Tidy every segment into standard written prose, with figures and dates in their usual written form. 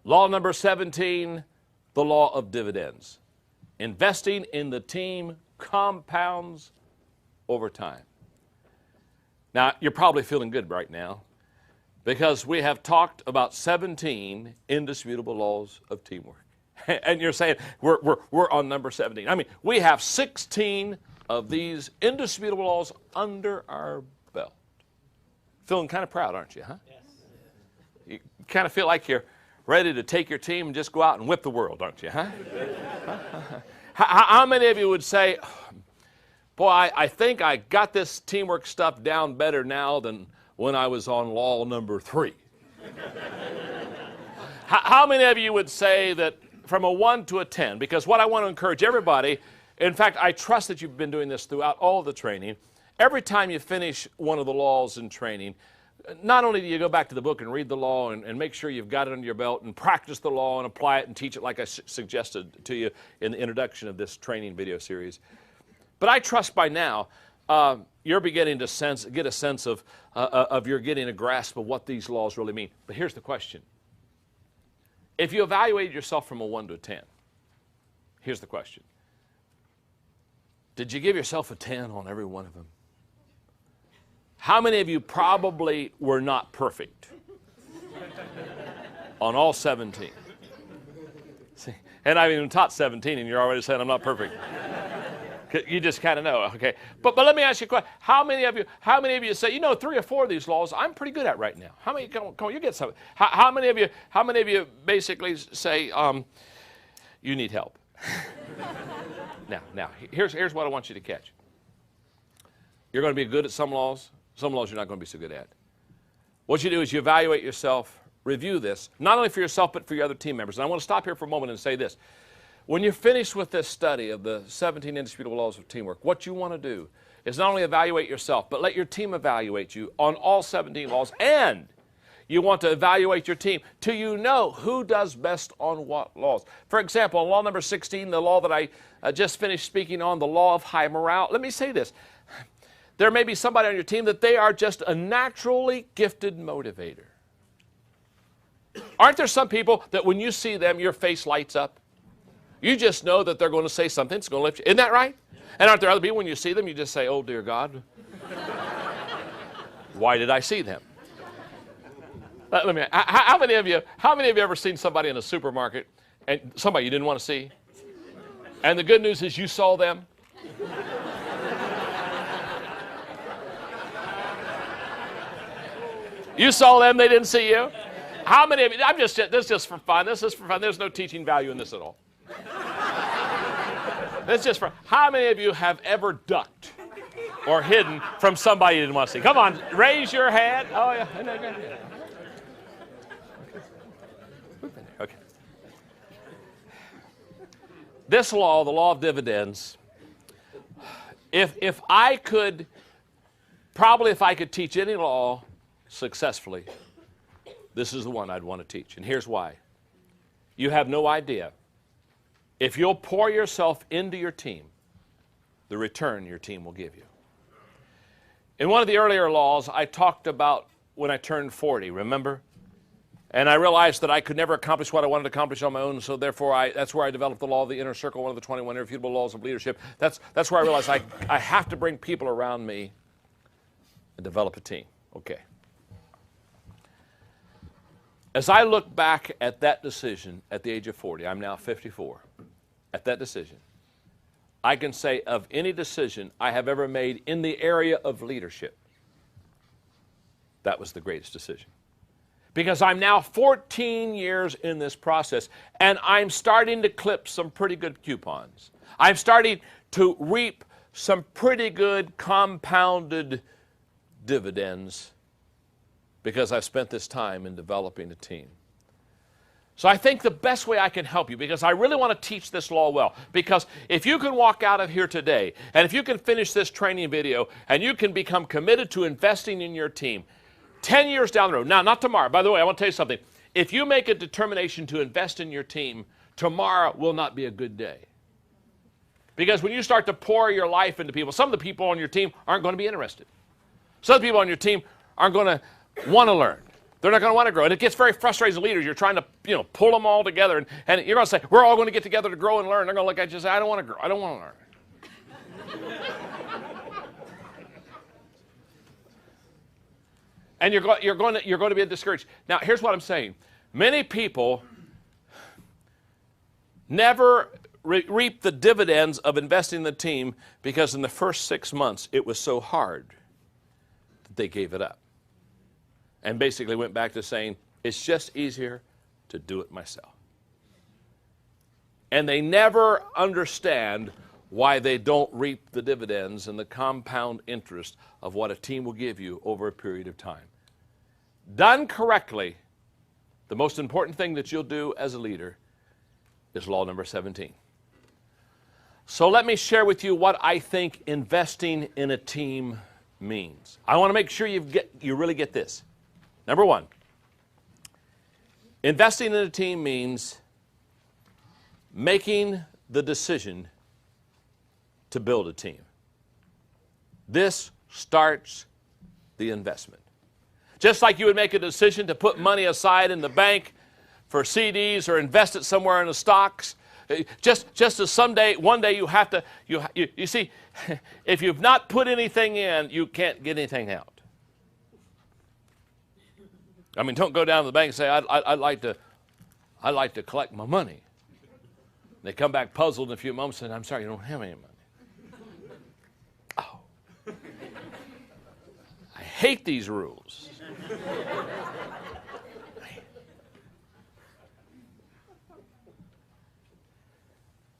Law number 17, the law of dividends. Investing in the team compounds over time. Now, you're probably feeling good right now because we have talked about 17 indisputable laws of teamwork. And you're saying we're on number 17. I mean, we have 16 of these indisputable laws under our belt. Feeling kind of proud, aren't you, huh? Yes. You kind of feel like you're ready to take your team and just go out and whip the world, aren't you, huh? How many of you would say, boy, I think I got this teamwork stuff down better now than when I was on law number 3? How many of you would say that from a 1 to a 10? Because what I want to encourage everybody, in fact, I trust that you've been doing this throughout all of the training. Every time you finish one of the laws in training, not only do you go back to the book and read the law and make sure you've got it under your belt and practice the law and apply it and teach it like I suggested to you in the introduction of this training video series, but I trust by now you're beginning to get a sense of you're getting a grasp of what these laws really mean. But here's the question. If you evaluated yourself from a 1 to a 10, here's the question. Did you give yourself a 10 on every one of them? How many of you probably were not perfect on all 17? See, and I've even taught 17 and you're already saying I'm not perfect. You just kind of know, okay? But let me ask you a question. How many of you say, you know, 3 or 4 of these laws I'm pretty good at right now? How many? Come on, you get some. How many of you basically say you need help? Now, here's what I want you to catch. You're going to be good at some laws. Some laws you're not going to be so good at. What you do is you evaluate yourself, review this, not only for yourself but for your other team members. And I want to stop here for a moment and say this. When you're finished with this study of the 17 indisputable laws of teamwork, what you want to do is not only evaluate yourself, but let your team evaluate you on all 17 laws. And you want to evaluate your team till you know who does best on what laws. For example, on law number 16, the law that I just finished speaking on, the law of high morale, let me say this. There may be somebody on your team that they are just a naturally gifted motivator. Aren't there some people that when you see them, your face lights up? You just know that they're going to say something that's going to lift you. Isn't that right? And aren't there other people when you see them, you just say, oh, dear God, why did I see them? Let me. How many of you ever seen somebody in a supermarket and somebody you didn't want to see? And the good news is you saw them. You saw them, they didn't see you. How many of you, this is just for fun. This is for fun. There's no teaching value in this at all. This is just for, how many of you have ever ducked or hidden from somebody you didn't want to see? Come on, raise your hand. Oh, yeah. Okay. This law, the law of dividends, if I could teach any law successfully, this is the one I'd want to teach. And here's why. You have no idea. If you'll pour yourself into your team, the return your team will give you. In one of the earlier laws, I talked about when I turned 40, remember? And I realized that I could never accomplish what I wanted to accomplish on my own, so therefore that's where I developed the law of the inner circle, one of the 21 irrefutable laws of leadership. That's where I realized I have to bring people around me and develop a team. Okay. As I look back at that decision at the age of 40, I'm now 54, at that decision, I can say of any decision I have ever made in the area of leadership, that was the greatest decision. Because I'm now 14 years in this process, and I'm starting to clip some pretty good coupons. I'm starting to reap some pretty good compounded dividends because I've spent this time in developing a team. So I think the best way I can help you, because I really want to teach this law well, because if you can walk out of here today, and if you can finish this training video, and you can become committed to investing in your team, 10 years down the road, now not tomorrow, by the way, I want to tell you something. If you make a determination to invest in your team, tomorrow will not be a good day. Because when you start to pour your life into people, some of the people on your team aren't going to be interested. Some of the people on your team aren't going to want to learn. They're not going to want to grow. And it gets very frustrating as leaders. You're trying to, pull them all together. And you're going to say, we're all going to get together to grow and learn. They're going to look at you and say, I don't want to grow. I don't want to learn. And you're going to be discouraged. Now, here's what I'm saying. Many people never reap the dividends of investing in the team because in the first 6 months it was so hard that they gave it up. And basically went back to saying, it's just easier to do it myself. And they never understand why they don't reap the dividends and the compound interest of what a team will give you over a period of time. Done correctly, the most important thing that you'll do as a leader is law number 17. So let me share with you what I think investing in a team means. I want to make sure you really get this. Number one, investing in a team means making the decision to build a team. This starts the investment. Just like you would make a decision to put money aside in the bank for CDs or invest it somewhere in the stocks, just as one day you have to, you see, if you've not put anything in, you can't get anything out. I mean, don't go down to the bank and say, I'd like to collect my money. They come back puzzled in a few moments and I'm sorry, you don't have any money. Oh. I hate these rules.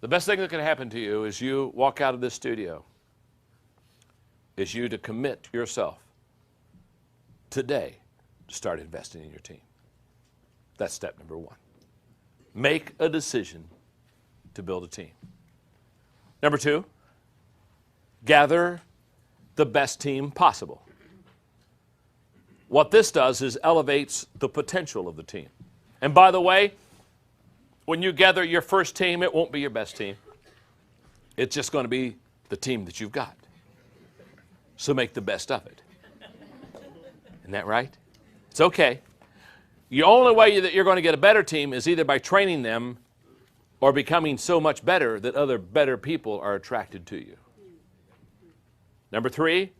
The best thing that can happen to you is you walk out of this studio, is you to commit yourself today to start investing in your team. That's step number one. Make a decision to build a team. Number two, gather the best team possible. What this does is elevates the potential of the team. And by the way, when you gather your first team, it won't be your best team. It's just going to be the team that you've got. So make the best of it. Isn't that right? It's okay. The only way that you're going to get a better team is either by training them or becoming so much better that other better people are attracted to you. Number three,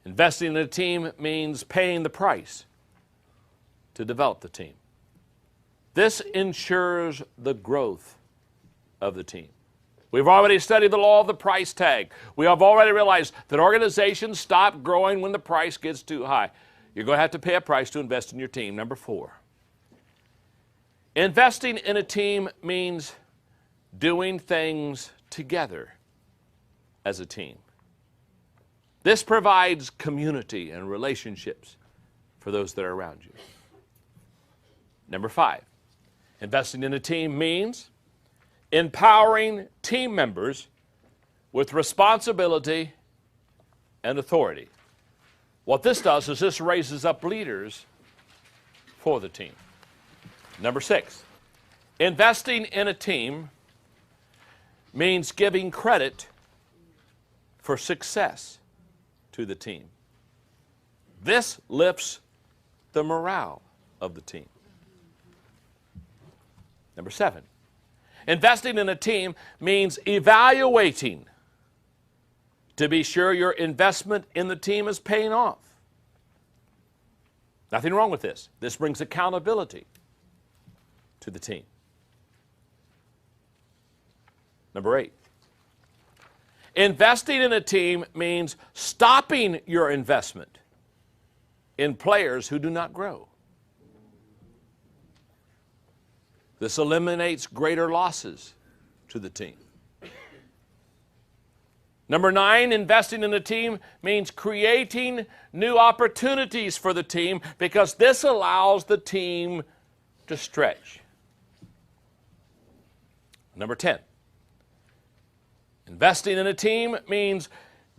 investing in a team means paying the price to develop the team. This ensures the growth of the team. We've already studied the law of the price tag. We have already realized that organizations stop growing when the price gets too high. You're going to have to pay a price to invest in your team. Number four, investing in a team means doing things together as a team. This provides community and relationships for those that are around you. Number five, investing in a team means empowering team members with responsibility and authority. What this does is this raises up leaders for the team. Number six, investing in a team means giving credit for success to the team. This lifts the morale of the team. Number seven, investing in a team means evaluating to be sure your investment in the team is paying off. Nothing wrong with this. This brings accountability to the team. Number eight, investing in a team means stopping your investment in players who do not grow. This eliminates greater losses to the team. Number nine, investing in a team means creating new opportunities for the team because this allows the team to stretch. Number 10, investing in a team means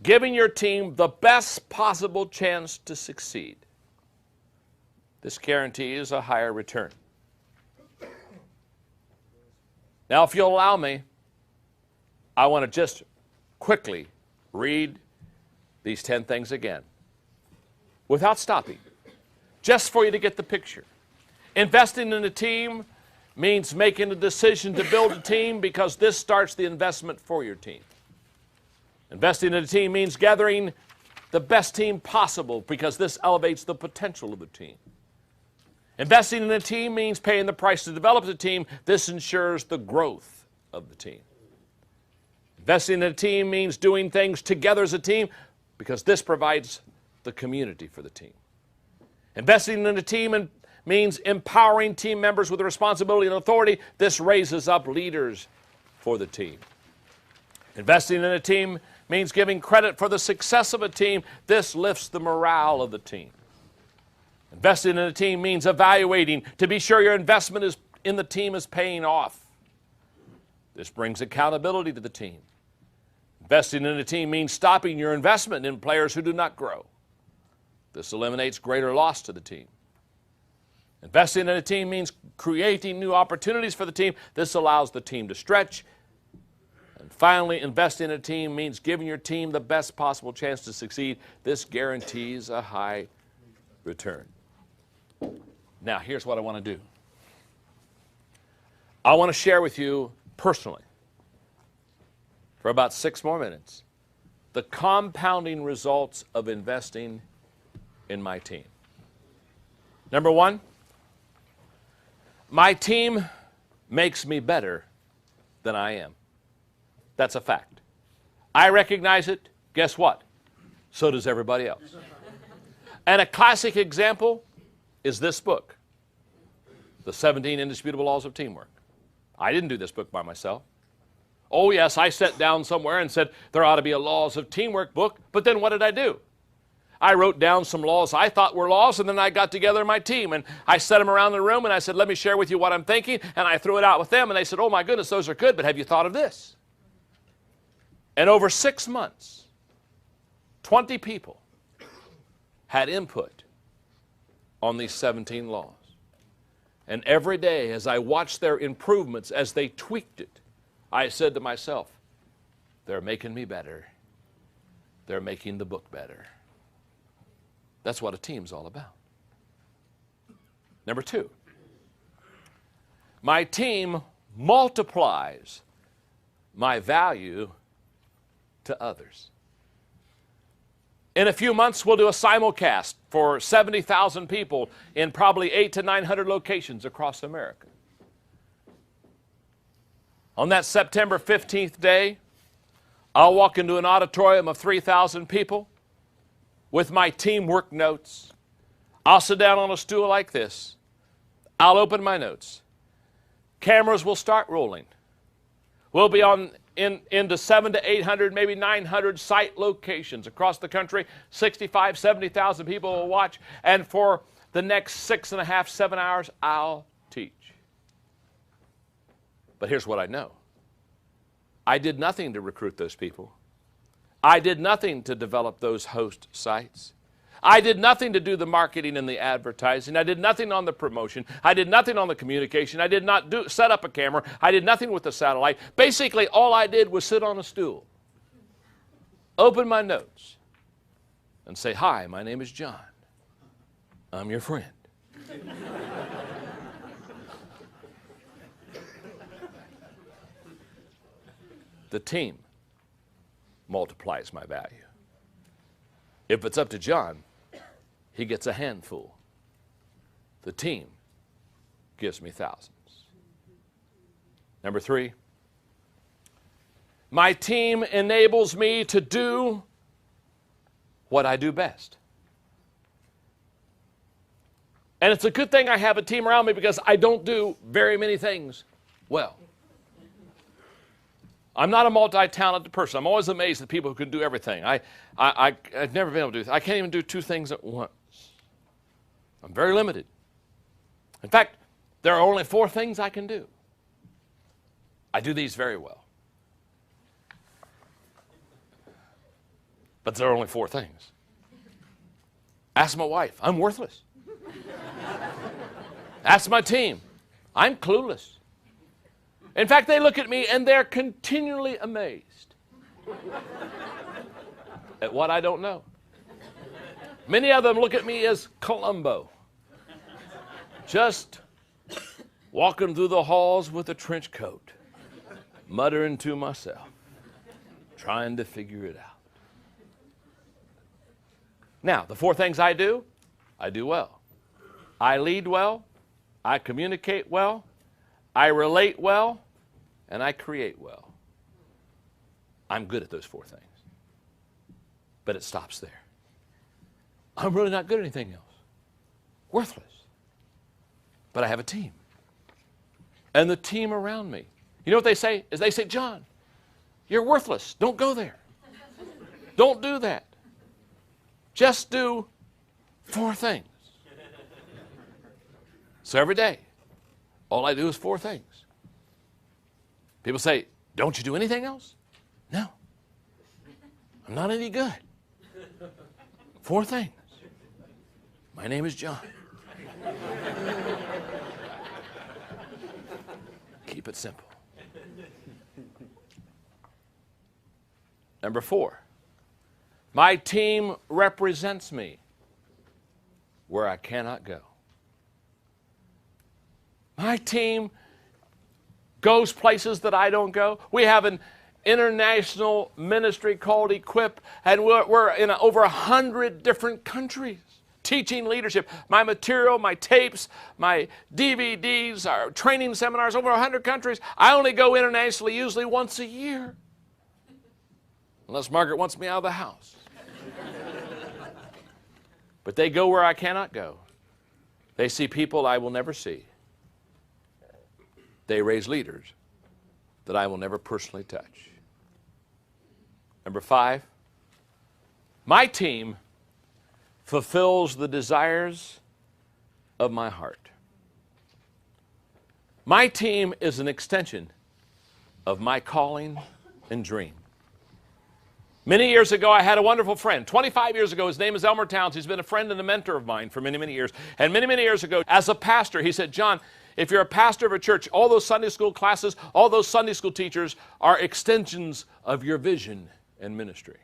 giving your team the best possible chance to succeed. This guarantees a higher return. Now, if you'll allow me, I want to just quickly read these 10 things again without stopping, just for you to get the picture. Investing in a team means making a decision to build a team because this starts the investment for your team. Investing in a team means gathering the best team possible because this elevates the potential of the team. Investing in a team means paying the price to develop the team. This ensures the growth of the team. Investing in a team means doing things together as a team because this provides the community for the team. Investing in a team means empowering team members with responsibility and authority. This raises up leaders for the team. Investing in a team means giving credit for the success of a team. This lifts the morale of the team. Investing in a team means evaluating to be sure your investment in the team is paying off. This brings accountability to the team. Investing in a team means stopping your investment in players who do not grow. This eliminates greater loss to the team. Investing in a team means creating new opportunities for the team. This allows the team to stretch. And finally, investing in a team means giving your team the best possible chance to succeed. This guarantees a high return. Now, here's what I want to do. I want to share with you personally, for about 6 more minutes, the compounding results of investing in my team. Number one, my team makes me better than I am. That's a fact. I recognize it. Guess what? So does everybody else. And a classic example is this book, The 17 Indisputable Laws of Teamwork. I didn't do this book by myself. Oh yes, I sat down somewhere and said there ought to be a Laws of Teamwork book, but then what did I do? I wrote down some laws I thought were laws, and then I got together my team, and I set them around the room, and I said, let me share with you what I'm thinking, and I threw it out with them, and they said, oh my goodness, those are good, but have you thought of this? And over 6 months, 20 people had input on these 17 laws. And every day as I watched their improvements, as they tweaked it, I said to myself, they're making me better. They're making the book better. That's what a team's all about. Number two, my team multiplies my value to others. In a few months, we'll do a simulcast for 70,000 people in probably 800 to 900 locations across America. On that September 15th day, I'll walk into an auditorium of 3,000 people with my teamwork notes. I'll sit down on a stool like this. I'll open my notes. Cameras will start rolling. We'll be into 700 to 800, maybe 900 site locations across the country. 65,000, 70,000 people will watch. And for the next 6.5, 7 hours, I'll teach. But here's what I know. I did nothing to recruit those people. I did nothing to develop those host sites. I did nothing to do the marketing and the advertising. I did nothing on the promotion. I did nothing on the communication. I did not set up a camera. I did nothing with the satellite. Basically, all I did was sit on a stool, open my notes, and say, hi, my name is John. I'm your friend. The team multiplies my value. If it's up to John, he gets a handful. The team gives me thousands. Number three, my team enables me to do what I do best. And it's a good thing I have a team around me because I don't do very many things well. I'm not a multi-talented person. I'm always amazed at people who can do everything. I've never been able to do that. I can't even do 2 things at once. I'm very limited. In fact, there are only 4 things I can do. I do these very well. But there are only 4 things. Ask my wife. I'm worthless. Ask my team. I'm clueless. In fact, they look at me and they're continually amazed at what I don't know. Many of them look at me as Columbo. Just walking through the halls with a trench coat, muttering to myself, trying to figure it out. Now, the 4 things I do well. I lead well, I communicate well, I relate well, and I create well. I'm good at those 4 things. But it stops there. I'm really not good at anything else. Worthless. But I have a team. And the team around me. You know what they say? Is they say, John, you're worthless. Don't go there. Don't do that. Just do 4 things. So every day, all I do is 4 things. People say, don't you do anything else? No. I'm not any good. 4 things. My name is John. Keep it simple. Number 4, my team represents me where I cannot go. My team goes places that I don't go. We have an international ministry called Equip, and we're in over 100 different countries teaching leadership. My material, my tapes, my DVDs, our training seminars, over 100 countries. I only go internationally usually once a year, unless Margaret wants me out of the house. But they go where I cannot go. They see people I will never see. They raise leaders that I will never personally touch. Number 5, my team fulfills the desires of my heart. My team is an extension of my calling and dream. Many years ago, I had a wonderful friend. 25 years ago, his name is Elmer Towns. He's been a friend and a mentor of mine for many, many years. And many, many years ago, as a pastor, he said, John, if you're a pastor of a church, all those Sunday school classes, all those Sunday school teachers are extensions of your vision and ministry.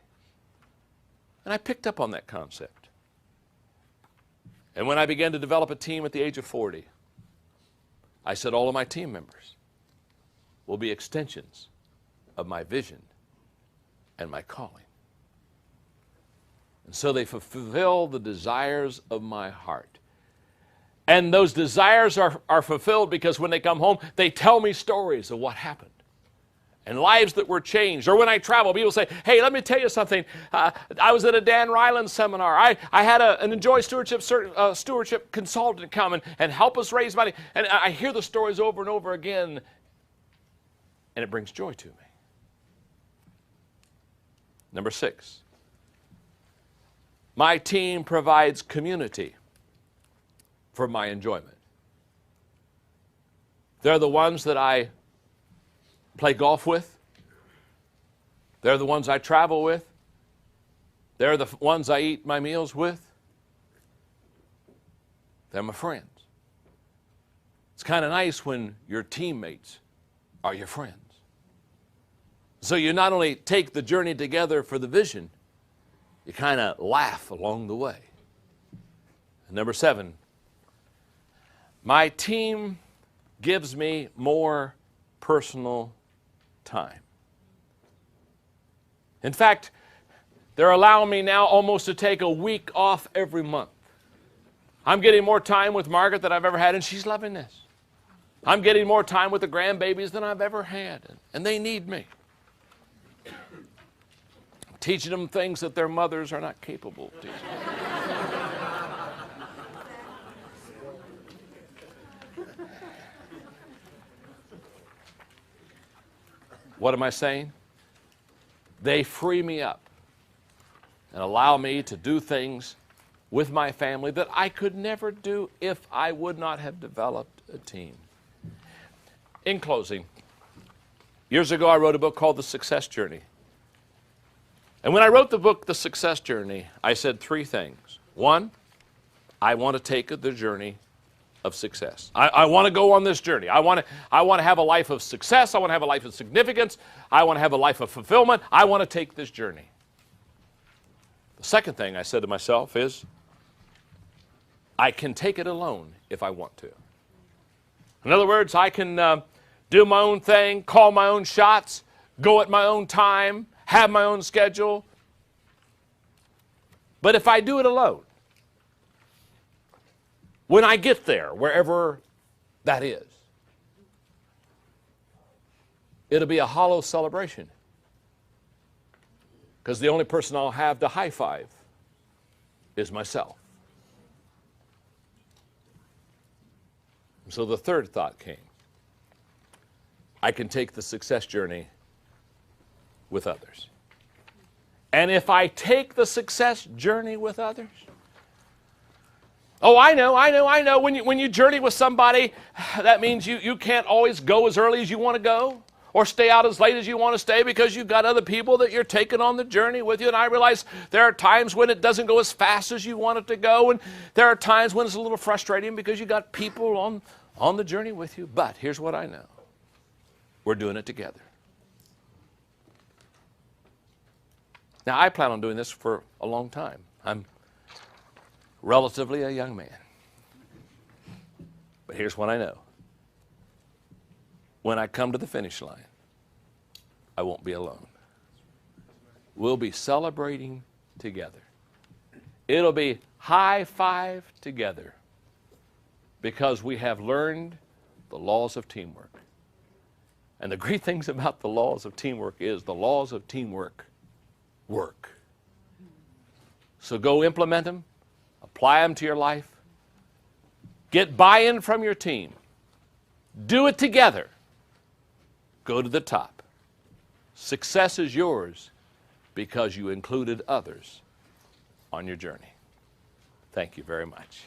And I picked up on that concept. And when I began to develop a team at the age of 40, I said all of my team members will be extensions of my vision and my calling. And so they fulfill the desires of my heart. And those desires are fulfilled because when they come home, they tell me stories of what happened and lives that were changed. Or when I travel, people say, hey, let me tell you something. I was at a Dan Ryland seminar. I had an Enjoy Stewardship consultant come and help us raise money. And I hear the stories over and over again, and it brings joy to me. Number 6, my team provides community for my enjoyment. They're the ones that I play golf with. They're the ones I travel with. They're the ones I eat my meals with. They're my friends. It's kind of nice when your teammates are your friends. So you not only take the journey together for the vision, you kind of laugh along the way. And number 7, my team gives me more personal time. In fact, they're allowing me now almost to take a week off every month. I'm getting more time with Margaret than I've ever had, and she's loving this. I'm getting more time with the grandbabies than I've ever had, and they need me. I'm teaching them things that their mothers are not capable of teaching. What am I saying? They free me up and allow me to do things with my family that I could never do if I would not have developed a team. In closing, years ago I wrote a book called The Success Journey. And when I wrote the book, The Success Journey, I said 3 things. 1, I want to take the journey of success. I want to go on this journey. I want to have a life of success. I want to have a life of significance. I want to have a life of fulfillment. I want to take this journey. The second thing I said to myself is, I can take it alone if I want to. In other words, I can do my own thing, call my own shots, go at my own time, have my own schedule. But if I do it alone, when I get there, wherever that is, it'll be a hollow celebration. Because the only person I'll have to high five is myself. So the third thought came. I can take the success journey with others. And if I take the success journey with others, oh, I know. When you journey with somebody, that means you can't always go as early as you want to go or stay out as late as you want to stay because you've got other people that you're taking on the journey with you. And I realize there are times when it doesn't go as fast as you want it to go. And there are times when it's a little frustrating because you've got people on the journey with you. But here's what I know. We're doing it together. Now, I plan on doing this for a long time. I'm relatively a young man. But here's what I know. When I come to the finish line, I won't be alone. We'll be celebrating together. It'll be high five together because we have learned the laws of teamwork. And the great things about the laws of teamwork is the laws of teamwork work. So go implement them, apply them to your life, get buy-in from your team, do it together, go to the top. Success is yours because you included others on your journey. Thank you very much.